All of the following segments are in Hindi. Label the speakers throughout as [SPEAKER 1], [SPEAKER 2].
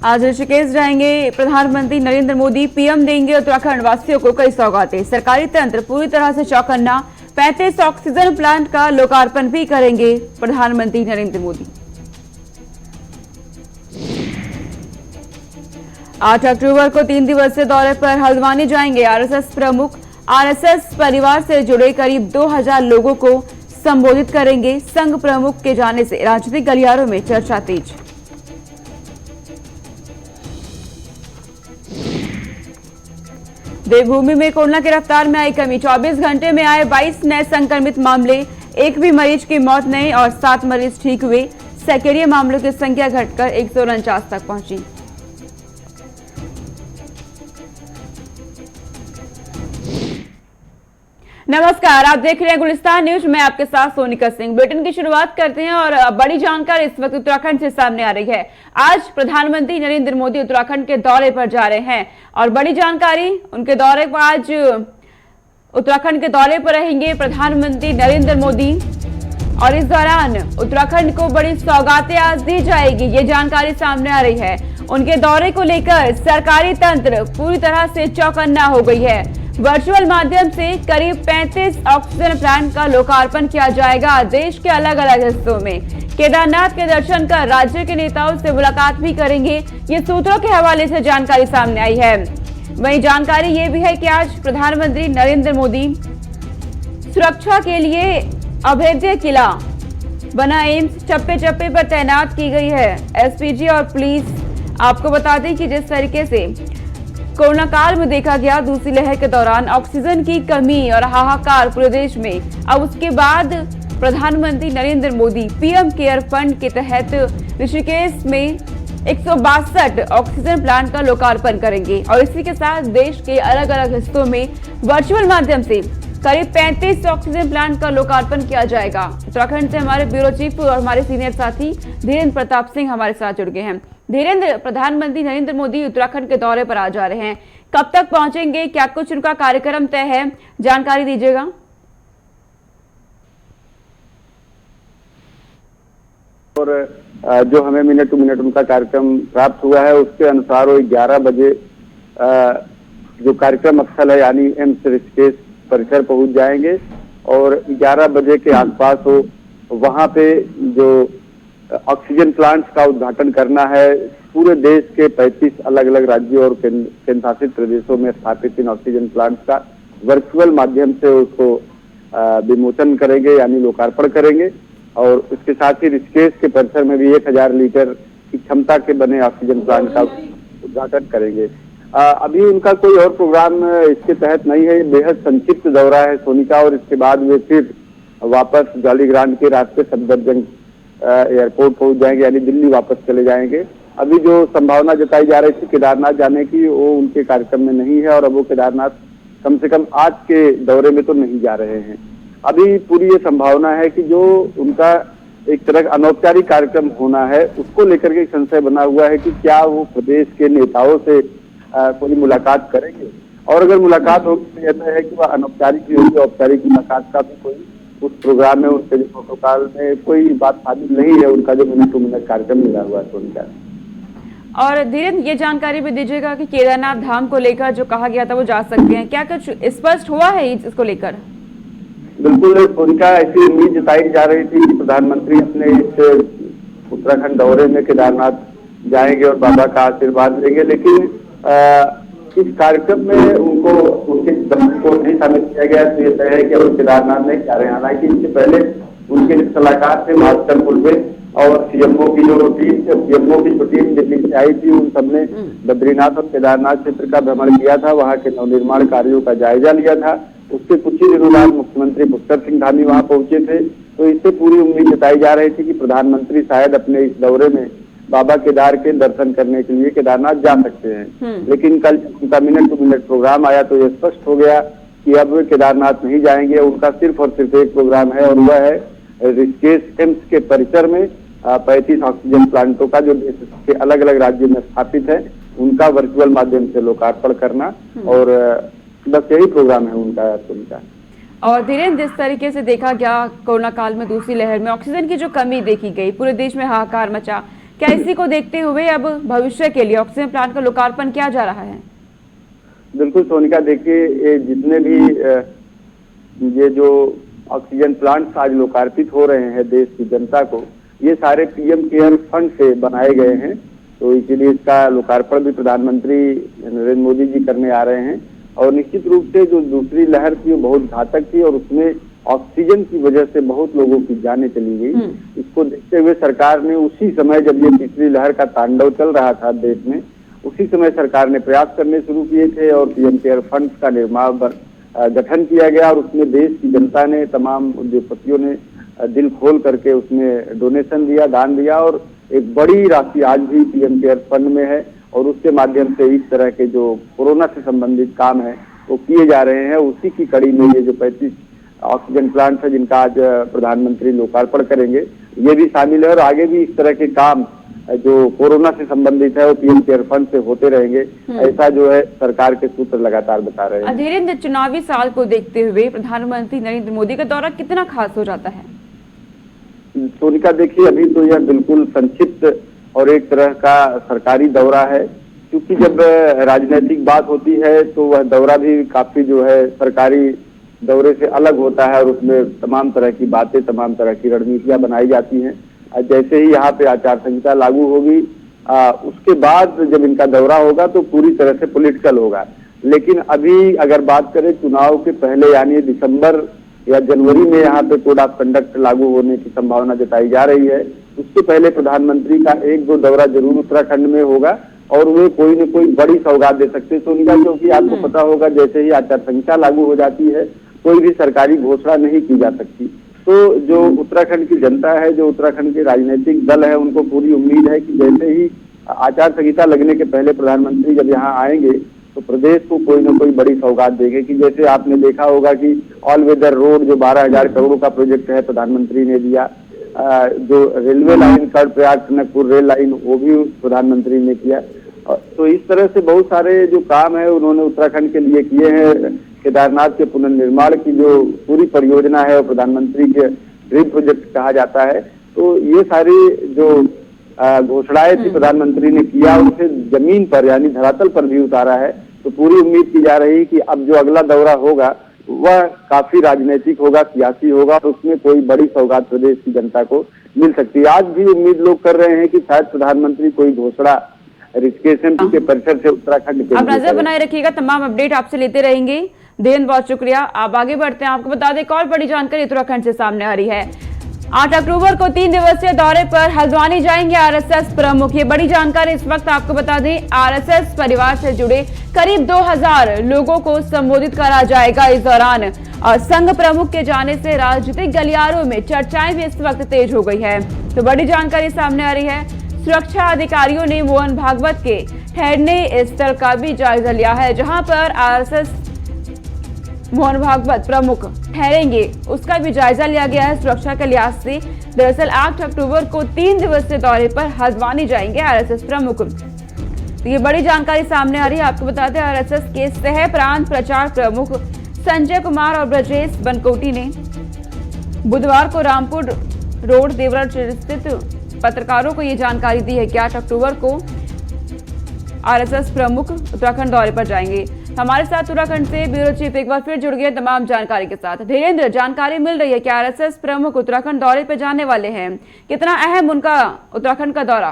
[SPEAKER 1] आज ऋषिकेश जाएंगे प्रधानमंत्री नरेंद्र मोदी। पीएम देंगे उत्तराखंड वासियों को कई सौगातें। सरकारी तंत्र पूरी तरह से चौकन्ना। 35 ऑक्सीजन प्लांट का लोकार्पण भी करेंगे प्रधानमंत्री नरेंद्र मोदी। 8 अक्टूबर को 3 दिवसीय दौरे पर हल्द्वानी जाएंगे आरएसएस प्रमुख। आरएसएस परिवार से जुड़े करीब 2000 लोगों को संबोधित करेंगे। संघ प्रमुख के जाने से राजनीतिक गलियारों में चर्चा तेज। देवभूमि में कोरोना की रफ्तार में आई कमी। 24 घंटे में आए 22 नए संक्रमित मामले। एक भी मरीज की मौत नहीं और 7 मरीज ठीक हुए। सक्रिय मामलों की संख्या घटकर 149 तक पहुंची। नमस्कार, आप देख रहे हैं गुलिस्तान न्यूज। मैं आपके साथ सोनिका सिंह। बुलेटिन की शुरुआत करते हैं और बड़ी जानकारी इस वक्त उत्तराखंड से सामने आ रही है। आज प्रधानमंत्री नरेंद्र मोदी उत्तराखंड के दौरे पर जा रहे हैं और बड़ी जानकारी उनके दौरे पर आज उत्तराखंड के दौरे पर रहेंगे प्रधानमंत्री नरेंद्र मोदी और इस दौरान उत्तराखंड को बड़ी सौगातें आज दी जाएगी, ये जानकारी सामने आ रही है। उनके दौरे को लेकर सरकारी तंत्र पूरी तरह से चौकन्ना हो गई है। वर्चुअल माध्यम से करीब 35 ऑक्सीजन प्लांट का लोकार्पण किया जाएगा देश के अलग अलग हिस्सों में। केदारनाथ के दर्शन कर राज्य के नेताओं से मुलाकात भी करेंगे, ये सूत्रों के हवाले से जानकारी सामने आई है। वहीं जानकारी ये भी है कि आज प्रधानमंत्री नरेंद्र मोदी सुरक्षा के लिए अभेद्य किला बना एम्स चप्पे चप्पे पर तैनात की गई है एसपीजी और पुलिस। आपको बता दें कि जिस तरीके से कोरोना काल में देखा गया दूसरी लहर के दौरान ऑक्सीजन की कमी और हाहाकार पूरे देश में, अब उसके बाद प्रधानमंत्री Narendra Modi PM care fund के तहत ऋषिकेश में 162 ऑक्सीजन प्लांट का लोकार्पण करेंगे और इसी के साथ देश के अलग अलग हिस्सों में वर्चुअल माध्यम से करीब 35 ऑक्सीजन प्लांट का लोकार्पण किया जाएगा। उत्तराखंड से हमारे ब्यूरो चीफ और हमारे सीनियर साथी धीरेन्द्र प्रताप सिंह हमारे साथ जुड़ गए हैं। धीरेन्द्र, प्रधानमंत्री नरेंद्र मोदी उत्तराखंड के दौरे पर आ जा रहे हैं, कब तक पहुंचेंगे, क्या कुछ उनका कार्यक्रम तय है, जानकारी दीजिएगा।
[SPEAKER 2] और जो हमें मिनट टू मिनट उनका कार्यक्रम प्राप्त हुआ है उसके अनुसार वो 11 बजे जो कार्यक्रम स्थल है यानी एम्स ऋषिकेश परिसर पहुंच जाएंगे और 11 बजे के आसपास वो वहां पे जो ऑक्सीजन प्लांट्स का उद्घाटन करना है। पूरे देश के 35 अलग अलग राज्यों और केंद्र शासित प्रदेशों में स्थापित इन ऑक्सीजन प्लांट्स का वर्चुअल माध्यम से उसको विमोचन करेंगे यानी लोकार्पण करेंगे और उसके साथ ही ऋषिकेश के परिसर में भी 1000 लीटर की क्षमता के बने ऑक्सीजन प्लांट का उद्घाटन करेंगे। अभी उनका कोई और प्रोग्राम इसके तहत नहीं है, बेहद संक्षिप्त दौरा है सोनिका और इसके बाद वे फिर वापस जॉलीग्रांट के रास्ते सफदरजंग एयरपोर्ट पहुंच जाएंगे यानी दिल्ली वापस चले जाएंगे। अभी जो संभावना जताई जा रही थी केदारनाथ जाने की वो उनके कार्यक्रम में नहीं है और अब वो केदारनाथ कम से कम आज के दौरे में तो नहीं जा रहे हैं। अभी पूरी ये संभावना है कि जो उनका एक तरह का अनौपचारिक कार्यक्रम होना है उसको लेकर के संशय बना हुआ है कि क्या वो प्रदेश के नेताओं से कोई मुलाकात करेंगे और अगर मुलाकात होगी तो ऐसा है कि वह अनौपचारिक भी होगी। औपचारिक मुलाकात का भी कोई उस प्रोग्राम में उनके जो प्रोटोकॉल में कोई बात शामिल नहीं है। उनका जो मिनट टू मिनट कार्यक्रम मिला हुआ है उनका।
[SPEAKER 1] और धीरेन्द्र, ये जानकारी भी दीजिएगा कि केदारनाथ धाम को लेकर जो कहा गया था वो जा सकते हैं, क्या कुछ स्पष्ट हुआ है इसको लेकर?
[SPEAKER 2] बिल्कुल, उनका ऐसी उम्मीद जताई जा रही थी कि प्रधानमंत्री अपने इस उत्तराखंड दौरे में केदारनाथ जाएंगे और बाबा का आशीर्वाद लेंगे, लेकिन इस कार्यक्रम में उनको उनके दल को नहीं शामिल किया गया। तो ये तय है कि अब केदारनाथ नहीं जा रहे हैं। हालांकि इससे पहले उनके सलाहकार थे भास्कर खुर्वे और सीएमओ की जो टीम थी, सीएमओ की जो टीम दिल्ली से आई थी उन सबने बद्रीनाथ और केदारनाथ क्षेत्र का भ्रमण किया था, वहाँ के नवनिर्माण कार्यों का जायजा लिया था। उसके कुछ ही दिनों बाद मुख्यमंत्री पुष्कर सिंह धामी वहाँ पहुंचे थे। तो इससे पूरी उम्मीद जताई जा रही थी कि प्रधानमंत्री शायद अपने इस दौरे में बाबा केदार के दर्शन करने के लिए केदारनाथ जा सकते हैं। लेकिन कल उनका मिनट टू मिनट प्रोग्राम आया तो ये स्पष्ट हो गया कि अब वे केदारनाथ नहीं जाएंगे। उनका सिर्फ और सिर्फ एक प्रोग्राम है और वह है ऋषिकेश एम्स के परिसर में 35 ऑक्सीजन प्लांटों का जो देश के अलग अलग राज्यों में स्थापित है उनका वर्चुअल माध्यम से लोकार्पण करना और बस यही प्रोग्राम है उनका।
[SPEAKER 1] और धीरेन्द्र, जिस तरीके से देखा गया कोरोना काल में दूसरी लहर में ऑक्सीजन की जो कमी देखी गई, पूरे देश में हाहाकार मचा, क्या इसी को देखते हुए अब भविष्य के लिए ऑक्सीजन प्लांट का लोकार्पण किया जा रहा है?
[SPEAKER 2] बिल्कुल सोनिका, देखिए ये जितने भी ये जो ऑक्सीजन प्लांट आज लोकार्पित हो रहे हैं देश की जनता को, ये सारे पीएम केयर फंड से बनाए गए हैं। तो इसीलिए इसका लोकार्पण भी प्रधानमंत्री नरेंद्र मोदी जी करने आ रहे हैं। और निश्चित रूप से जो दूसरी लहर थी वो बहुत घातक थी और उसमें ऑक्सीजन की वजह से बहुत लोगों की जानें चली गई। इसको देखते हुए सरकार ने उसी समय, जब ये तीसरी लहर का तांडव चल रहा था देश में, उसी समय सरकार ने प्रयास करने शुरू किए थे और पीएम केयर फंड का गठन किया गया। और उसमें देश की जनता ने, तमाम उद्योगपतियों ने दिल खोल करके उसमें डोनेशन दिया, दान दिया और एक बड़ी राशि आज भी पीएम केयर फंड में है। और उसके माध्यम से इस तरह के जो कोरोना से संबंधित काम है वो किए जा रहे हैं। उसी की कड़ी में ये जो 35 ऑक्सीजन प्लांट है जिनका आज प्रधानमंत्री लोकार्पण करेंगे, ये भी शामिल है। और आगे भी इस तरह के काम जो कोरोना से संबंधित है वो पीएम केयर फंड से होते रहेंगे, ऐसा जो है सरकार के सूत्र लगातार बता रहे हैं।
[SPEAKER 1] धीरेन्द्र, चुनावी साल को देखते हुए प्रधानमंत्री नरेंद्र मोदी का दौरा कितना खास हो जाता है?
[SPEAKER 2] सोनिका, देखिए अभी तो यह बिल्कुल संक्षिप्त और एक तरह का सरकारी दौरा है, क्योंकि जब राजनीतिक बात होती है तो वह दौरा भी काफी जो है सरकारी दौरे से अलग होता है और उसमें तमाम तरह की बातें, तमाम तरह की रणनीतियां बनाई जाती हैं। जैसे ही यहाँ पे आचार संहिता लागू होगी, उसके बाद जब इनका दौरा होगा तो पूरी तरह से पॉलिटिकल होगा। लेकिन अभी अगर बात करें चुनाव के पहले, यानी दिसंबर या जनवरी में यहाँ पे कोड ऑफ कंडक्ट लागू होने की संभावना जताई जा रही है, उसके पहले प्रधानमंत्री का 1-2 दौरा जरूर उत्तराखंड में होगा और वे कोई न कोई बड़ी सौगात दे सकते हैं सोनिका, क्योंकि आपको पता होगा जैसे ही आचार संहिता लागू हो जाती है कोई भी सरकारी घोषणा नहीं की जा सकती। तो जो उत्तराखंड की जनता है, जो उत्तराखंड के राजनीतिक दल है, उनको पूरी उम्मीद है कि जैसे ही आचार संहिता लगने के पहले प्रधानमंत्री जब यहाँ आएंगे तो प्रदेश को कोई न कोई बड़ी सौगात देंगे। कि जैसे आपने देखा होगा कि ऑल वेदर रोड जो 12,000 करोड़ का प्रोजेक्ट है प्रधानमंत्री ने दिया, जो railway line Karnaprayag Tanakpur rail line वो भी प्रधानमंत्री ने किया। तो इस तरह से बहुत सारे जो काम है उन्होंने उत्तराखंड के लिए किए हैं। केदारनाथ के पुनर्निर्माण की जो पूरी परियोजना है वो प्रधानमंत्री के ड्रीम प्रोजेक्ट कहा जाता है। तो ये सारी जो घोषणाएं थी प्रधानमंत्री ने किया, उसे जमीन पर यानी धरातल पर भी उतारा है। तो पूरी उम्मीद की जा रही है कि अब जो अगला दौरा होगा वह काफी राजनीतिक होगा, सियासी होगा, तो उसमें कोई बड़ी सौगात प्रदेश की जनता को मिल सकती है। आज भी उम्मीद लोग कर रहे हैं कि शायद प्रधानमंत्री कोई घोषणा ऋषिकेश के परिसर से उत्तराखंड के।
[SPEAKER 1] आप नजर बनाए रखिएगा, तमाम अपडेट आपसे लेते रहेंगे। देन बहुत शुक्रिया। आप आगे बढ़ते हैं, आपको बता दें एक और बड़ी जानकारी उत्तराखंड से सामने आ रही है। 8 अक्टूबर को 3 दिवसीय दौरे पर हल्द्वानी जाएंगे आरएसएस प्रमुख। ये बड़ी जानकारी इस वक्त आपको बता दें, आरएसएस परिवार से जुड़े करीब 2000 लोगों को संबोधित करा जाएगा इस दौरान। और संघ प्रमुख के जाने से राजनीतिक गलियारों में चर्चाएं भी इस वक्त तेज हो गई है। तो बड़ी जानकारी सामने आ रही है, सुरक्षा अधिकारियों ने मोहन भागवत के ठहरने स्थल का भी जायजा लिया है, जहां पर आरएसएस मोहन भागवत प्रमुख ठहरेंगे उसका भी जायजा लिया गया है सुरक्षा के लिहाज से। दरअसल 8 अक्टूबर को 3 दिवसीय दौरे पर हल्द्वानी जाएंगे आरएसएस प्रमुख। तो ये बड़ी जानकारी सामने आ रही है। आपको बता दें, आरएसएस के सह प्रांत प्रचार प्रमुख संजय कुमार और ब्रजेश बनकोटी ने बुधवार को रामपुर रोड देवरा स्थित पत्रकारों को ये जानकारी दी है कि 8 अक्टूबर को आरएसएस प्रमुख उत्तराखंड दौरे पर जाएंगे। हमारे साथ उत्तराखंड से ब्यूरो चीफ एक बार फिर जुड़ गए तमाम जानकारी के साथ। धीरेन्द्र, जानकारी मिल रही है कि आरएसएस प्रमुख उत्तराखंड दौरे पर जाने वाले हैं, कितना अहम उनका उत्तराखंड का दौरा?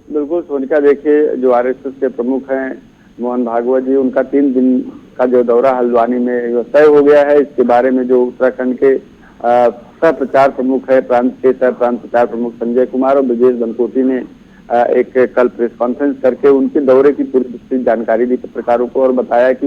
[SPEAKER 2] बिल्कुल सोनिका, देखिए जो आरएसएस के प्रमुख हैं मोहन भागवत जी, उनका 3 दिन का जो दौरा हल्द्वानी में तय हो गया है। इसके बारे में जो उत्तराखंड के सह प्रचार प्रमुख है, प्रांत के सह प्रांत प्रचार प्रमुख संजय कुमार और ब्रजेश बनकोटी ने एक कल प्रेस कॉन्फ्रेंस करके उनके दौरे की पूरी विस्तृत जानकारी दी पत्रकारों को और बताया कि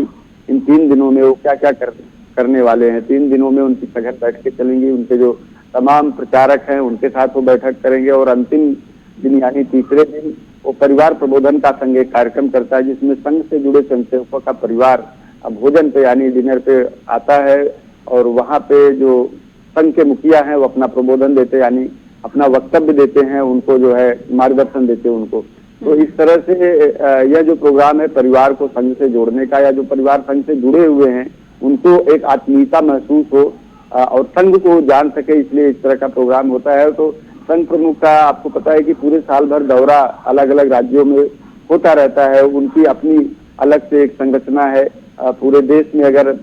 [SPEAKER 2] इन 3 दिनों में वो क्या क्या करने वाले हैं। 3 दिनों में उनकी सघन बैठकें चलेंगी, उनके जो तमाम प्रचारक हैं उनके साथ वो बैठक करेंगे और अंतिम दिन यानी तीसरे दिन वो परिवार प्रबोधन का संघ एक कार्यक्रम करता है, जिसमें संघ से जुड़े स्वयंसेवकों का परिवार भोजन पे यानी डिनर पे आता है और वहाँ पे जो संघ के मुखिया हैं वो अपना प्रबोधन देते यानी अपना वक्तव्य देते हैं, उनको जो है मार्गदर्शन देते हैं उनको। तो इस तरह से यह जो प्रोग्राम है परिवार को संघ से जोड़ने का, या जो परिवार संघ से जुड़े हुए हैं उनको एक आत्मीयता महसूस हो और संघ को जान सके, इसलिए इस तरह का प्रोग्राम होता है। तो संघ प्रमुख का आपको पता है कि पूरे साल भर दौरा अलग अलग राज्यों में होता रहता है। उनकी अपनी अलग से एक संरचना है। पूरे देश में अगर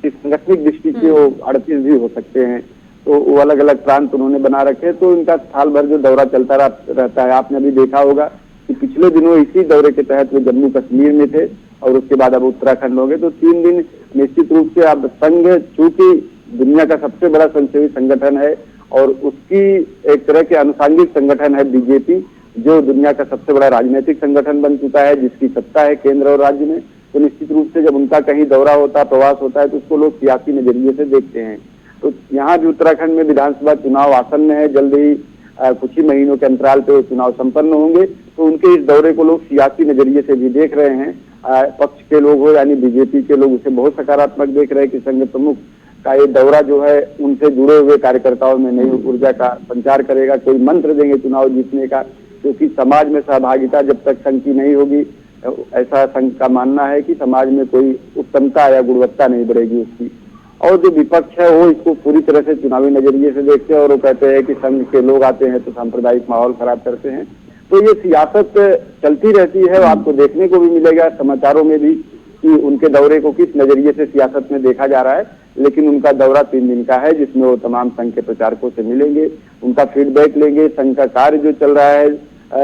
[SPEAKER 2] सांगठनिक दृष्टि से वो 38 भी हो सकते हैं, तो वो अलग अलग प्रांत उन्होंने बना रखे हैं। तो इनका साल भर जो दौरा चलता रहता है, आपने अभी देखा होगा कि पिछले दिनों इसी दौरे के तहत वो जम्मू कश्मीर में थे और उसके बाद अब उत्तराखंड हो गए। तो 3 दिन निश्चित रूप से अब संघ चूंकि दुनिया का सबसे बड़ा स्वयंसेवी संगठन है और उसकी एक तरह के अनुसांगिक संगठन है बीजेपी, जो दुनिया का सबसे बड़ा राजनीतिक संगठन बन चुका है, जिसकी सत्ता है केंद्र और राज्य में। तो निश्चित रूप से जब उनका कहीं दौरा होता है, प्रवास होता है, तो उसको लोग सियासी नजरिए से देखते हैं। तो यहाँ भी उत्तराखंड में विधानसभा चुनाव आसन्न है, जल्द ही कुछ ही महीनों के अंतराल पे चुनाव संपन्न होंगे। तो उनके इस दौरे को लोग सियासी नजरिए से भी देख रहे हैं। पक्ष के लोग हो यानी बीजेपी के लोग उसे बहुत सकारात्मक देख रहे हैं कि संघ प्रमुख का ये दौरा जो है उनसे जुड़े हुए कार्यकर्ताओं में नई ऊर्जा का संचार करेगा, कोई मंत्र देंगे चुनाव जीतने का, क्योंकि समाज में सहभागिता जब तक संघ की नहीं होगी, ऐसा संघ का मानना है कि समाज में कोई उत्तमता या गुणवत्ता नहीं बढ़ेगी उसकी। और जो विपक्ष है वो इसको पूरी तरह से चुनावी नजरिए से देखते हैं और वो कहते हैं कि संघ के लोग आते हैं तो सांप्रदायिक माहौल खराब करते हैं। तो ये सियासत चलती रहती है, आपको देखने को भी मिलेगा समाचारों में भी कि उनके दौरे को किस नजरिए से सियासत में देखा जा रहा है। लेकिन उनका दौरा 3 दिन का है, जिसमें वो तमाम संघ के प्रचारकों से मिलेंगे, उनका फीडबैक लेंगे, संघ का कार्य जो चल रहा है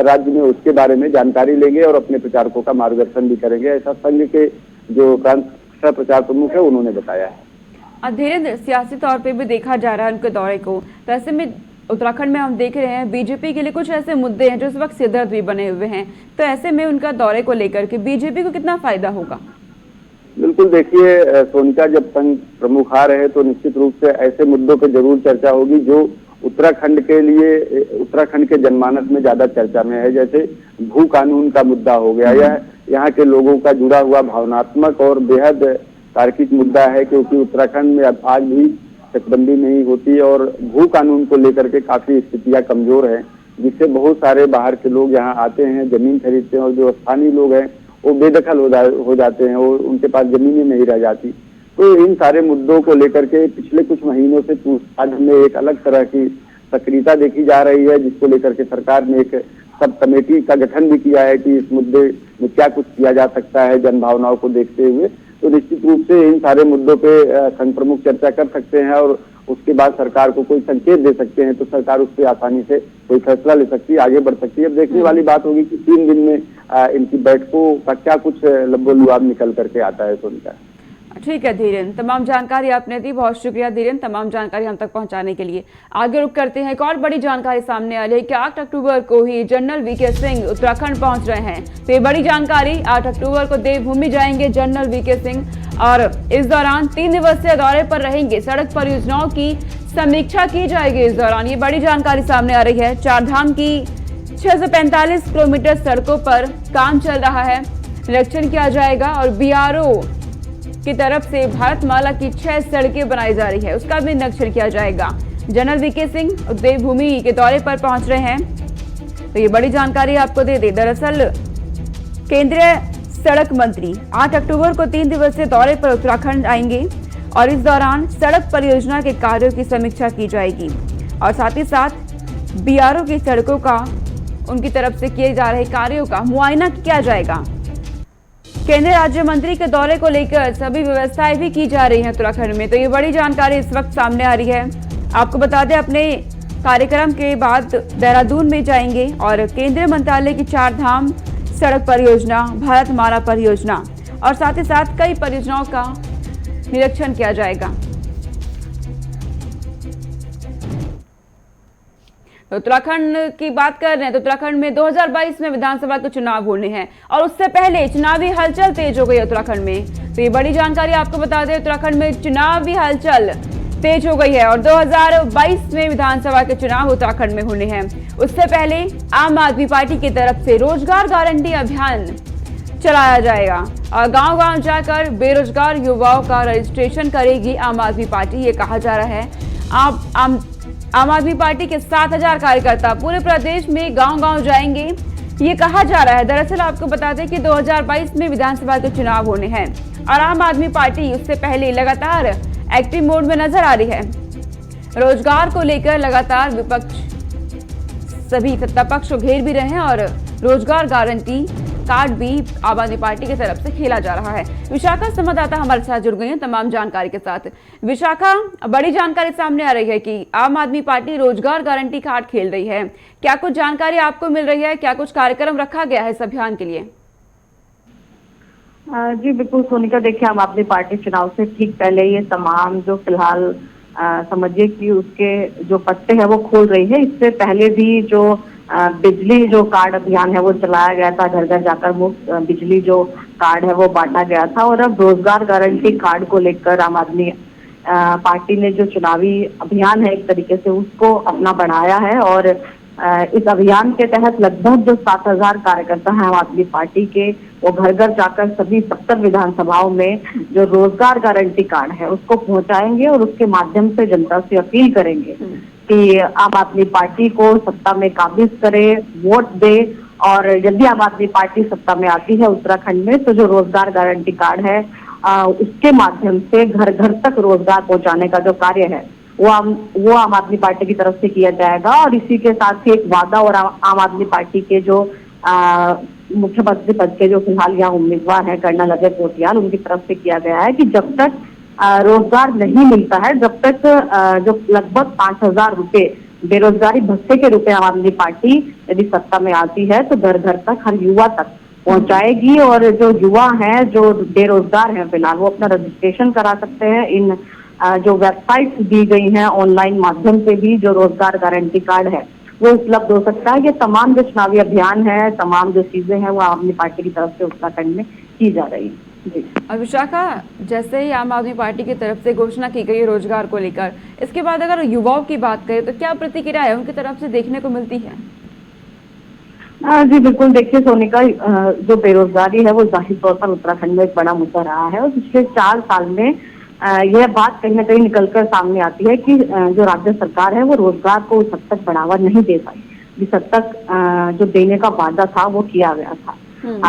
[SPEAKER 2] राज्य में उसके बारे में जानकारी लेंगे और अपने प्रचारकों का मार्गदर्शन भी करेंगे, ऐसा संघ के जो प्रांत प्रचार प्रमुख है उन्होंने बताया है।
[SPEAKER 1] धीरेन्द्र, सियासी तौर पे भी देखा जा रहा है उनके दौरे को, तो ऐसे में उत्तराखंड में हम देख रहे हैं बीजेपी के लिए कुछ ऐसे मुद्दे हैं जो इस वक्त सिरदर्द भी बने हुए हैं, तो ऐसे में उनका दौरे को लेकर के बीजेपी को कितना फायदा होगा?
[SPEAKER 2] बिल्कुल, देखिए सोनिका, जब संघ प्रमुख आ रहे हैं तो निश्चित रूप से ऐसे मुद्दों पर जरूर चर्चा होगी जो उत्तराखंड के लिए, उत्तराखंड के जनमानस में ज्यादा चर्चा में है। जैसे भू कानून का मुद्दा हो गया, यह यहाँ के लोगों का जुड़ा हुआ भावनात्मक और बेहद तार्किक मुद्दा है, क्योंकि उत्तराखंड में अब आज भी चकबंदी नहीं होती और भू कानून को लेकर के काफी स्थितियां कमजोर है, जिससे बहुत सारे बाहर के लोग यहाँ आते हैं, जमीन खरीदते हैं और जो स्थानीय लोग हैं वो बेदखल हो जाते हैं और उनके पास जमीनें नहीं रह जाती। तो इन सारे मुद्दों को लेकर के पिछले कुछ महीनों से पूछताछ में एक अलग तरह की सक्रियता देखी जा रही है, जिसको लेकर के सरकार ने एक सब कमेटी का गठन भी किया है कि इस मुद्दे में क्या कुछ किया जा सकता है जन भावनाओं को देखते हुए। तो निश्चित रूप से इन सारे मुद्दों पे संघ प्रमुख चर्चा कर सकते हैं और उसके बाद सरकार को कोई संकेत दे सकते हैं, तो सरकार उस पर आसानी से कोई फैसला ले सकती है, आगे बढ़ सकती है। अब देखने वाली बात होगी कि 3 दिन में इनकी बैठकों का क्या कुछ लब्बो-लुआब निकल करके आता है सोनिका।
[SPEAKER 1] ठीक है धीरेन्द्र, तमाम जानकारी आपने दी, बहुत शुक्रिया धीरेन्द्र, तमाम जानकारी हम तक पहुंचाने के लिए। आगे रुक करते हैं, एक और बड़ी जानकारी सामने आ रही है कि 8 अक्टूबर को ही जनरल वीके सिंह उत्तराखंड पहुंच रहे हैं। तो ये बड़ी जानकारी, 8 अक्टूबर को देवभूमि जाएंगे जनरल वीके सिंह और इस दौरान 3 दिवसीय दौरे पर रहेंगे। सड़क परियोजनाओं की समीक्षा की जाएगी इस दौरान, ये बड़ी जानकारी सामने आ रही है। 4 धाम की 645 किलोमीटर सड़कों पर काम चल रहा है, निरीक्षण किया जाएगा और बीआरओ की तरफ से भारतमाला की 6 सड़कें बनाई जा रही है, उसका भी निरीक्षण किया जाएगा। जनरल वीके सिंह देवभूमि के दौरे पर पहुंच रहे हैं, तो ये बड़ी जानकारी आपको दे दी। दरअसल केंद्रीय सड़क मंत्री 8 अक्टूबर को 3 दिवसीय दौरे पर उत्तराखंड आएंगे और इस दौरान सड़क परियोजना के कार्यों की समीक्षा की जाएगी और साथ ही साथ बीआरओ की सड़कों का, उनकी तरफ से किए जा रहे कार्यों का मुआयना किया जाएगा। केंद्रीय राज्य मंत्री के दौरे को लेकर सभी व्यवस्थाएं भी की जा रही हैं उत्तराखंड में, तो ये बड़ी जानकारी इस वक्त सामने आ रही है। आपको बता दें, अपने कार्यक्रम के बाद देहरादून में जाएंगे और केंद्रीय मंत्रालय की 4 धाम सड़क परियोजना, भारतमाला परियोजना और साथ ही साथ कई परियोजनाओं का निरीक्षण किया जाएगा। तो उत्तराखंड की बात कर रहे हैं तो उत्तराखंड में 2022 में विधानसभा के चुनाव होने हैं और उससे पहले चुनावी हलचल तेज हो गई उत्तराखंड में। तो ये बड़ी जानकारी आपको बता दें, उत्तराखंड में चुनावी हलचल तेज हो गई है और 2022 में विधानसभा के चुनाव उत्तराखंड में होने हैं। उससे पहले आम आदमी पार्टी की तरफ से रोजगार गारंटी अभियान चलाया जाएगा और गांव-गांव जाकर बेरोजगार युवाओं का रजिस्ट्रेशन करेगी आम आदमी पार्टी, ये कहा जा रहा है। आम आदमी पार्टी के 7000 कार्यकर्ता पूरे प्रदेश में गांव-गांव जाएंगे, ये कहा जा रहा है। दरअसल आपको बता दें कि 2022 में विधानसभा के चुनाव होने हैं और आम आदमी पार्टी उससे पहले लगातार एक्टिव मोड में नजर आ रही है। रोजगार को लेकर लगातार विपक्ष सभी सत्ता पक्ष को घेर भी रहे हैं और रोजगार गारंटी कार्ड भी आम आदमी पार्टी की तरफ से खेला जा रहा है। विशाखा संवाददाता हमारे साथ जुड़ गई हैं तमाम जानकारी के साथ। विशाखा, बड़ी जानकारी सामने आ रही है कि आम आदमी पार्टी रोजगार गारंटी कार्ड खेल रही है। क्या कुछ जानकारी आपको मिल रही है? क्या कुछ कार्यक्रम रखा गया है इस अभियान के लिए?
[SPEAKER 3] जी बिल्कुल सोनिका, देखिए आम आदमी पार्टी चुनाव से ठीक पहले ये तमाम जो फिलहाल समझिए कि उसके जो पत्ते हैं वो खोल रही है। इससे पहले भी जो बिजली जो कार्ड अभियान है वो चलाया गया था, घर घर जाकर मुफ्त बिजली जो कार्ड है वो बांटा गया था। और अब रोजगार गारंटी कार्ड को लेकर आम आदमी पार्टी ने जो चुनावी अभियान है एक तरीके से उसको अपना बढ़ाया है। और इस अभियान के तहत लगभग जो 7,000 कार्यकर्ता हैं आम आदमी पार्टी के, वो घर घर जाकर सभी 70 विधानसभाओं में जो रोजगार गारंटी कार्ड है उसको पहुंचाएंगे और उसके माध्यम से जनता से अपील करेंगे कि आम आदमी पार्टी को सत्ता में काबिज करे, वोट दे। और यदि आम आदमी पार्टी सत्ता में आती है उत्तराखंड में तो जो रोजगार गारंटी कार्ड है उसके माध्यम से घर घर तक रोजगार पहुंचाने का जो कार्य है वो आम आदमी पार्टी की तरफ से किया जाएगा। और इसी के साथ ही एक वादा और आम आदमी पार्टी के जो मुख्यमंत्री पद के जो फिलहाल यहाँ उम्मीदवार हैं कर्नल अजय पोटियाल, उनकी तरफ से किया गया है कि जब तक रोजगार नहीं मिलता है, जब तक जो लगभग 5,000 रुपए बेरोजगारी भत्ते के रूप में आम आदमी पार्टी यदि सत्ता में आती है तो घर घर तक, हर युवा तक पहुंचाएगी। और जो युवा हैं जो बेरोजगार हैं फिलहाल वो अपना रजिस्ट्रेशन करा सकते हैं। इन जो वेबसाइट दी गई हैं ऑनलाइन माध्यम से भी जो रोजगार गारंटी कार्ड है वो उपलब्ध हो सकता है। ये तमाम जो चुनावी अभियान है, तमाम जो चीजें हैं वो आम आदमी पार्टी की तरफ से उत्तराखंड में की जा रही है।
[SPEAKER 1] और विशाखा, जैसे ही आम आदमी पार्टी की तरफ से घोषणा की गई है रोजगार को लेकर, इसके बाद अगर युवाओं की बात करें तो क्या प्रतिक्रिया है उनकी तरफ से देखने को मिलती है?
[SPEAKER 3] जी बिल्कुल, देखिए सोनिका, जो बेरोजगारी है वो जाहिर तौर पर उत्तराखंड में एक बड़ा मुद्दा रहा है। और पिछले 4 साल में यह बात कहीं ना कहीं निकलकर सामने आती है कि जो राज्य सरकार है वो रोजगार को उस हद तक बढ़ावा नहीं दे पाई जिस हद तक जो देने का वादा था वो किया गया था।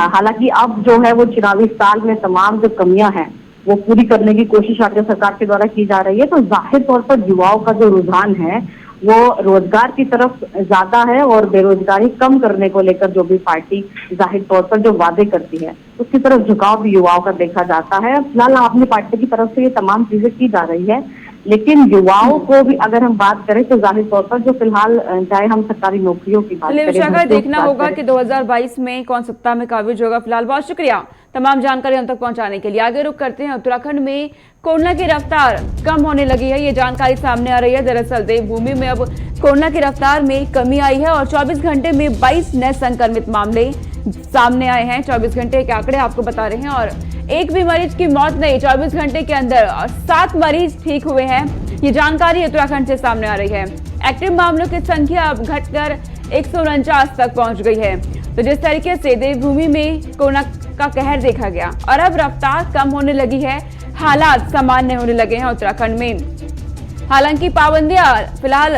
[SPEAKER 3] हालांकि अब जो है वो चुनावी साल में तमाम जो कमियां हैं वो पूरी करने की कोशिश राज्य सरकार के द्वारा की जा रही है। तो जाहिर तौर पर युवाओं का जो रुझान है वो रोजगार की तरफ ज्यादा है और बेरोजगारी कम करने को लेकर जो भी पार्टी जाहिर तौर पर जो वादे करती है उसकी तरफ झुकाव भी युवाओं का देखा जाता है। फिलहाल अपनी पार्टी की तरफ से ये तमाम चीजें की जा रही है, लेकिन युवाओं को भी अगर हम बात करें तो जाहिर तौर पर जो फिलहाल चाहे हम सरकारी नौकरियों की बात करें,
[SPEAKER 1] देखना होगा कि 2022 में कौन सत्ता में काबिज होगा। फिलहाल बहुत शुक्रिया तमाम जानकारी हम तक पहुंचाने के लिए। आगे रुक करते हैं, उत्तराखंड में कोरोना की रफ्तार कम होने लगी है, ये जानकारी सामने आ रही है। दरअसल देवभूमि में अब कोरोना की रफ्तार में कमी आई है और 24 घंटे में 22 नए संक्रमित मामले सामने आए हैं। 24 घंटे के आंकड़े आपको बता रहे हैं और एक भी मरीज की मौत नहीं 24 घंटे के अंदर और 7 मरीज ठीक हुए हैं। ये जानकारी उत्तराखंड से सामने आ रही है। एक्टिव मामलों की संख्या अब घटकर 149 तक पहुंच गई है। तो जिस तरीके से देवभूमि में कोरोना का कहर देखा गया और अब रफ्तार कम होने लगी है, हालात सामान्य होने लगे हैं उत्तराखंड में। हालांकि पाबंदियां फिलहाल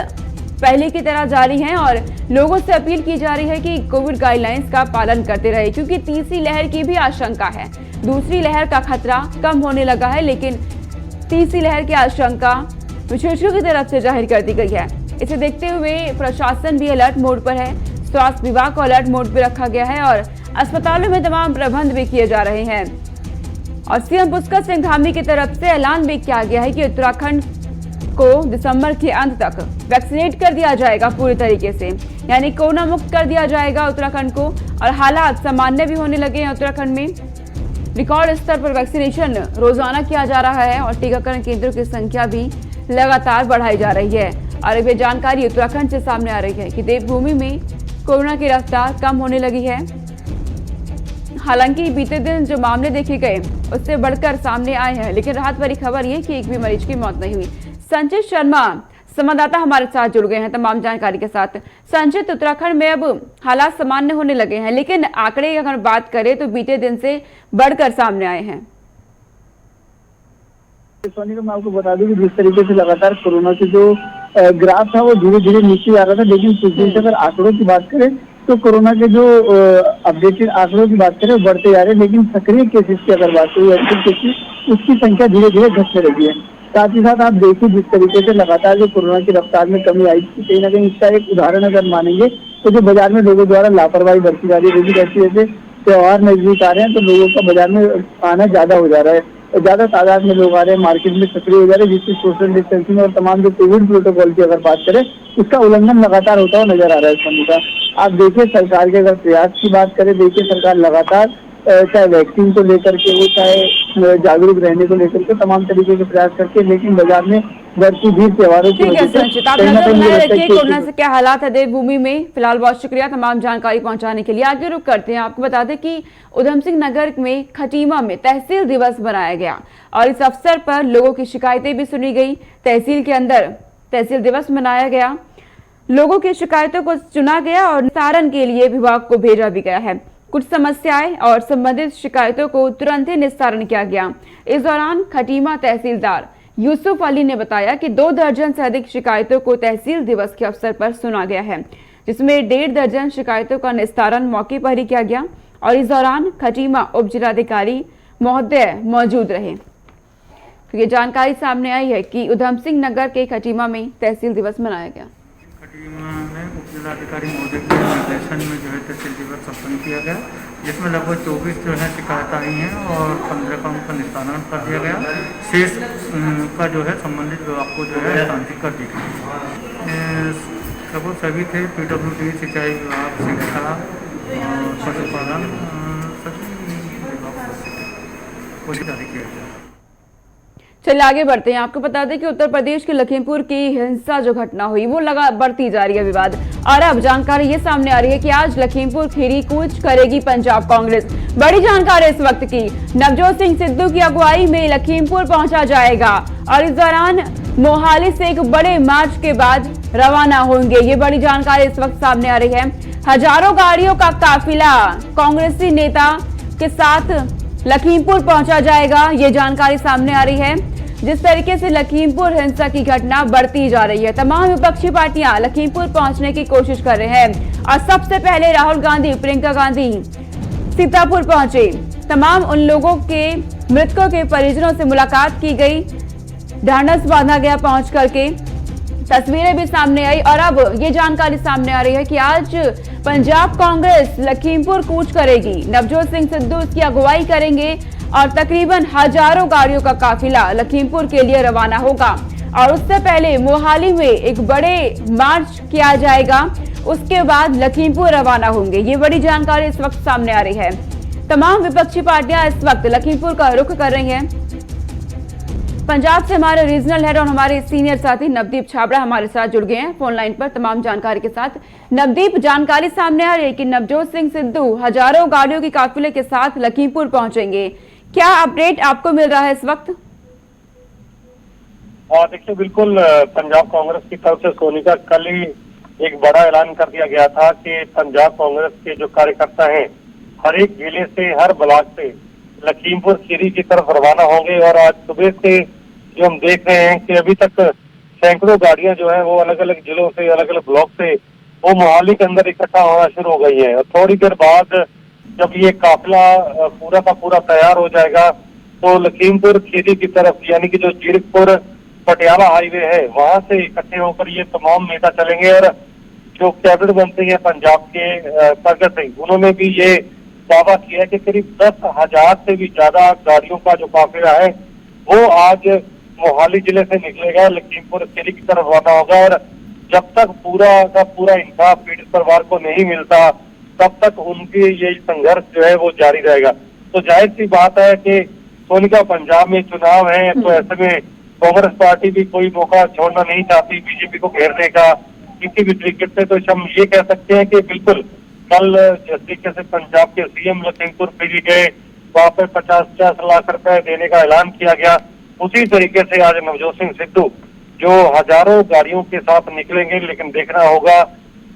[SPEAKER 1] पहले की तरह जारी हैं और लोगों से अपील की जा रही है कि कोविड गाइडलाइंस का पालन करते रहे, क्योंकि तीसरी लहर की भी आशंका है। दूसरी लहर का खतरा कम होने लगा है, लेकिन तीसरी लहर की आशंका विशेषज्ञों की तरफ से जाहिर कर दी गई है। इसे देखते हुए प्रशासन भी अलर्ट मोड पर है। स्वास्थ्य विभाग को अलर्ट मोड पर रखा गया है और अस्पतालों में तमाम प्रबंध भी किए जा रहे हैं। और सीएम पुष्कर सिंह धामी की तरफ से ऐलान भी किया गया है कि उत्तराखंड को दिसंबर के अंत तक वैक्सीनेट कर दिया जाएगा पूरी तरीके से, यानी कोरोना मुक्त कर दिया जाएगा उत्तराखंड को। और हालात सामान्य भी होने लगे हैं उत्तराखंड में। रिकॉर्ड स्तर पर वैक्सीनेशन रोजाना किया जा रहा है और टीकाकरण केंद्रों की संख्या भी लगातार बढ़ाई जा रही है। और अब ये जानकारी उत्तराखंड से सामने आ रही है कि देवभूमि में कोरोना की रफ्तार कम होने लगी है। हालांकि बीते दिन जो मामले देखे गए उससे बढ़कर सामने आए हैं, लेकिन राहत भरी खबर ये कि एक भी मरीज की मौत नहीं हुई। संचित शर्मा संवाददाता हमारे साथ जुड़ गए हैं तमाम जानकारी के साथ। संचित, उत्तराखंड में अब हालात सामान्य होने लगे हैं, लेकिन आंकड़े अगर बात करें तो बीते दिन से बढ़कर सामने आए हैं।
[SPEAKER 4] सोनी, मैं आपको बता दूं कि जिस तरीके से लगातार कोरोना के जो ग्राफ था वो धीरे धीरे नीचे आ रहा था, लेकिन कुछ दिन से अगर आंकड़ों की बात करें तो कोरोना के जो अपडेटेड आंकड़ों की बात करें बढ़ते जा रहे हैं, लेकिन सक्रिय केसेस की अगर बात करें, एक्टिव केसेस, उसकी संख्या धीरे धीरे घटने लगी है। साथ ही साथ आप देखिए जिस तरीके से लगातार जो कोरोना की रफ्तार में कमी आई थी, कहीं ना कहीं इसका एक उदाहरण अगर मानेंगे तो जो बाजार में लोगों द्वारा लापरवाही बरती जा रही है, जैसे जैसे त्योहार नजदीक आ रहे हैं तो लोगों का बाजार में आना ज्यादा हो जा रहा है, ज्यादा तादाद में लोग आ रहे हैं, मार्केट में सक्रिय हो जा रहे हैं, जिससे सोशल डिस्टेंसिंग और तमाम जो कोविड प्रोटोकॉल की अगर बात करें उसका उल्लंघन लगातार होता हुआ नजर आ रहा है। समीका, आप देखिए सरकार के अगर प्रयास की बात करें, देखिए सरकार लगातार चाहे वैक्सीन को लेकर के हो, चाहे जागरूक रहने को लेकर के तमाम तरीके के प्रयास करके, लेकिन बाजार में बढ़ती भीड़ त्योहारों की
[SPEAKER 1] ठीक है
[SPEAKER 4] वजह से
[SPEAKER 1] संचित, आप
[SPEAKER 4] कहीं ना
[SPEAKER 1] नजर
[SPEAKER 4] कहीं
[SPEAKER 1] बनाए
[SPEAKER 4] लगता है
[SPEAKER 1] रखिए
[SPEAKER 4] कि
[SPEAKER 1] कोरोना से क्या हालात है देवभूमि में। फिलहाल बहुत शुक्रिया तमाम जानकारी पहुंचाने के लिए। आगे रुक करते हैं, आपको बता दें कि उधम सिंह नगर में खटीमा में तहसील दिवस मनाया गया और इस अवसर पर लोगों की शिकायतें भी सुनी गई। तहसील के अंदर तहसील दिवस मनाया गया, लोगों की शिकायतों को चुना गया और निस्तारण के लिए विभाग को भेजा भी गया है। कुछ समस्याएं और संबंधित शिकायतों को तुरंत ही निस्तारण किया गया। इस दौरान खटीमा तहसीलदार यूसुफ अली ने बताया कि 2 दर्जन से अधिक शिकायतों को तहसील दिवस के अवसर पर सुना गया है, जिसमें 1.5 दर्जन शिकायतों का निस्तारण मौके पर ही किया गया और इस दौरान खटीमा उप जिलाधिकारी महोदय मौजूद रहे। तो ये जानकारी सामने आई है कि उधम सिंह नगर के खटीमा में तहसील दिवस मनाया गया।
[SPEAKER 5] खटीमा में उप जिलाधिकारी महोदय के निर्देशन में जो है तहसील दिवस संपन्न किया गया, जिसमें लगभग 24 जो है शिकायत आई हैं और 15 का उनका निस्तारण कर दिया गया। शेष का जो है संबंधित विभाग को जो है हस्तांतरित कर दी गई। लगभग सभी थे PWD, सिंचाई विभाग, शिक्षा और पशुपालन, सभी विभाग को जारी किया गया।
[SPEAKER 1] चलिए आगे बढ़ते हैं। आपको बता दें कि उत्तर प्रदेश के लखीमपुर की हिंसा जो घटना हुई वो बढ़ती जा रही है विवाद, और अब जानकारी ये सामने आ रही है कि आज लखीमपुर खीरी कूच करेगी पंजाब कांग्रेस। बड़ी जानकारी इस वक्त की, नवजोत सिंह सिद्धू की अगुवाई में लखीमपुर पहुंचा जाएगा और इस दौरान मोहाली से एक बड़े मार्च के बाद रवाना होंगे। ये बड़ी जानकारी इस वक्त सामने आ रही है। हजारों गाड़ियों का काफिला कांग्रेसी नेता के साथ लखीमपुर पहुंचा जाएगा, ये जानकारी सामने आ रही है। जिस तरीके से लखीमपुर हिंसा की घटना बढ़ती जा रही है, तमाम विपक्षी पार्टियां लखीमपुर पहुंचने की कोशिश कर रहे हैं और सबसे पहले राहुल गांधी, प्रियंका गांधी सीतापुर पहुंचे। तमाम उन लोगों के मृतकों के परिजनों से मुलाकात की गई, ढांढस बांधा गया पहुंच करके, तस्वीरें भी सामने आई और अब ये जानकारी सामने आ रही है कि आज पंजाब कांग्रेस लखीमपुर कूच करेगी। नवजोत सिंह सिद्धू इसकी अगुवाई करेंगे और तकरीबन हजारों गाड़ियों का काफिला लखीमपुर के लिए रवाना होगा और उससे पहले मोहाली में एक बड़े मार्च किया जाएगा, उसके बाद लखीमपुर रवाना होंगे। ये बड़ी जानकारी इस वक्त सामने आ रही है। तमाम विपक्षी पार्टियां इस वक्त लखीमपुर का रुख कर रही हैं। पंजाब से हमारे रीजनल हेड और हमारे सीनियर साथी नवदीप छाबड़ा हमारे साथ जुड़ गए हैं फोन लाइन पर तमाम जानकारी के साथ। नवदीप, जानकारी सामने आ रही है कि नवजोत सिंह सिद्धू हजारों गाड़ियों के काफिले के साथ लखीमपुर पहुंचेंगे, क्या अपडेट आपको मिल रहा है इस वक्त?
[SPEAKER 6] देखिए, बिल्कुल पंजाब कांग्रेस की तरफ से सोनिका कल ही एक बड़ा ऐलान कर दिया गया था कि पंजाब कांग्रेस के जो कार्यकर्ता हैं हर एक जिले से, हर ब्लॉक से लखीमपुर खीरी की तरफ रवाना होंगे। और आज सुबह से जो हम देख रहे हैं कि अभी तक सैकड़ों गाड़ियां जो है वो अलग अलग जिलों से, अलग अलग ब्लॉक से वो मोहाली के अंदर इकट्ठा होना शुरू हो गई है। और थोड़ी देर बाद जब ये काफिला पूरा का पूरा तैयार हो जाएगा तो लखीमपुर खीरी की तरफ, यानी कि जो जीरकपुर पटियाला हाईवे है, वहां से इकट्ठे होकर ये तमाम नेता चलेंगे। और जो कैबिनेट मंत्री है पंजाब के प्रगट सिंह, उन्होंने भी ये दावा किया कि करीब 10,000 से भी ज्यादा गाड़ियों का जो काफिला है वो आज मोहाली जिले से निकलेगा, लखीमपुर खीरी की तरफ रवाना होगा। और जब तक पूरा का पूरा इंसाफ पीड़ित परिवार को नहीं मिलता तब तक उनकी ये संघर्ष जो है वो जारी रहेगा। तो जाहिर सी बात है कि सोनिका, पंजाब में चुनाव है तो ऐसे में कांग्रेस पार्टी भी कोई मौका छोड़ना नहीं चाहती बीजेपी को घेरने का किसी भी तरीके से। तो हम ये कह सकते हैं कि बिल्कुल कल जिस तरीके से पंजाब के सीएम लखीमपुर खीरी गए, वहां पर 50-50 लाख रुपए देने का ऐलान किया गया, उसी तरीके से आज नवजोत सिंह सिद्धू जो हजारों गाड़ियों के साथ निकलेंगे। लेकिन देखना होगा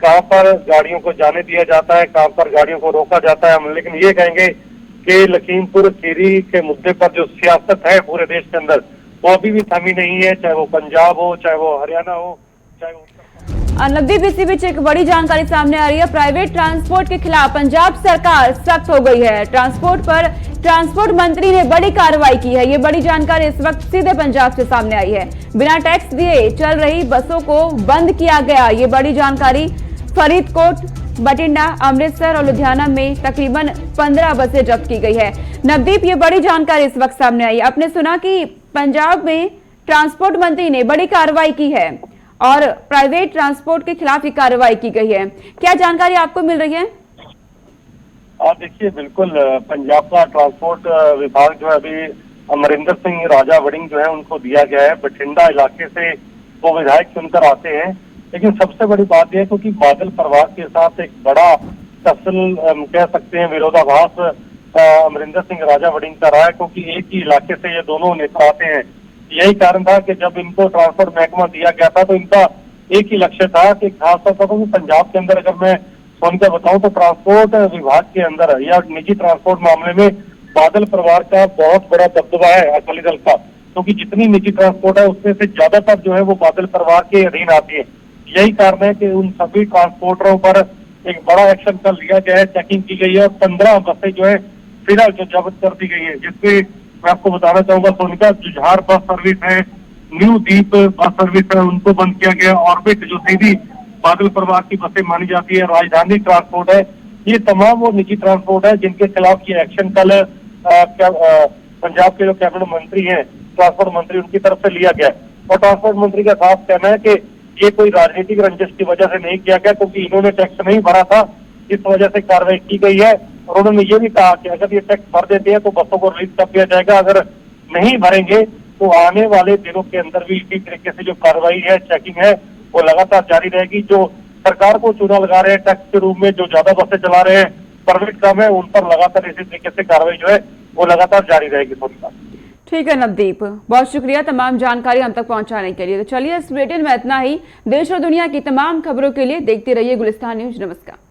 [SPEAKER 6] कहां पर गाड़ियों को जाने दिया जाता है, कहां पर गाड़ियों को रोका जाता है। हम लेकिन ये कहेंगे कि लखीमपुर खीरी के मुद्दे पर जो सियासत है पूरे देश के अंदर वो अभी भी थमी नहीं है, चाहे वो पंजाब हो, चाहे वो हरियाणा हो, चाहे वो
[SPEAKER 1] नवदीप, इसी बीच एक बड़ी जानकारी सामने आ रही है। प्राइवेट ट्रांसपोर्ट के खिलाफ पंजाब सरकार सख्त हो गई है। ट्रांसपोर्ट मंत्री ने बड़ी कार्रवाई की है। ये बड़ी जानकारी इस वक्त सीधे पंजाब से सामने आई है। बिना टैक्स दिए चल रही बसों को बंद किया गया। ये बड़ी जानकारी। फरीदकोट, बठिंडा, अमृतसर और लुधियाना में तकरीबन 15 बसें जब्त की गई है। नवदीप, ये बड़ी जानकारी इस वक्त सामने आई। आपने सुना कि पंजाब में ट्रांसपोर्ट मंत्री ने बड़ी कार्रवाई की है और प्राइवेट ट्रांसपोर्ट के खिलाफ ये कार्रवाई की गई है। क्या जानकारी आपको मिल रही है?
[SPEAKER 6] देखिए, बिल्कुल पंजाब का ट्रांसपोर्ट विभाग जो है अभी अमरिंदर सिंह राजा वड़िंग जो है उनको दिया गया है। बठिंडा इलाके से वो विधायक चुनकर आते हैं, लेकिन सबसे बड़ी बात यह है क्योंकि बादल परिवार के साथ एक बड़ा टसल कह सकते हैं विरोधाभास अमरिंदर सिंह राजा वड़िंग का रहा है, क्योंकि एक ही इलाके से ये दोनों नेता आते हैं। यही कारण था कि जब इनको ट्रांसपोर्ट महकमा दिया गया था तो इनका एक ही लक्ष्य था कि खासतौर पर पंजाब के अंदर अगर मैं सुनकर बताऊं तो ट्रांसपोर्ट विभाग के अंदर या निजी ट्रांसपोर्ट मामले में बादल परिवार का बहुत बड़ा दबदबा है अकाली दल का, क्योंकि जितनी निजी ट्रांसपोर्ट है उसमें से ज्यादातर जो है वो बादल परिवार के अधीन आती है। यही कारण है कि उन सभी ट्रांसपोर्टरों पर एक बड़ा एक्शन कर लिया गया है, चेकिंग की गई है और 15 बसें जो है फिलहाल जो जब्त कर दी गई है, जिसमें मैं आपको बताना चाहूंगा सोनिका, जुझार बस सर्विस है, न्यू दीप बस सर्विस है, उनको बंद किया गया। ऑर्बिट जो सीधी बादल परिवार की बसें मानी जाती है, राजधानी ट्रांसपोर्ट है, ये तमाम वो निजी ट्रांसपोर्ट है जिनके खिलाफ ये एक्शन कल पंजाब के जो कैबिनेट मंत्री हैं, ट्रांसपोर्ट मंत्री, उनकी तरफ से लिया गया। और ट्रांसपोर्ट मंत्री का साफ कहना है कि ये कोई राजनीतिक रंजिश की वजह से नहीं किया गया, क्योंकि इन्होंने टैक्स नहीं भरा था, इस वजह से कार्रवाई की गई है। और उन्होंने ये भी कहा कि अगर ये टैक्स भर देते हैं तो बसों को रिलीज कर दिया जाएगा, अगर नहीं भरेंगे तो आने वाले दिनों के अंदर भी इसी तरीके से जो कार्रवाई है, चेकिंग है, वो लगातार जारी रहेगी। जो सरकार को चूना लगा रहे हैं टैक्स के रूप में, जो ज्यादा बसें चला रहे हैं, प्राइवेट काम है, उन पर लगातार इसी तरीके से कार्रवाई जो है वो लगातार जारी रहेगी।
[SPEAKER 1] ठीक है नवदीप, बहुत शुक्रिया तमाम जानकारी हम तक पहुंचाने के लिए। तो चलिए, इस बुलेटिन में इतना ही। देश और दुनिया की तमाम खबरों के लिए देखते रहिए गुलिस्तान न्यूज। नमस्कार।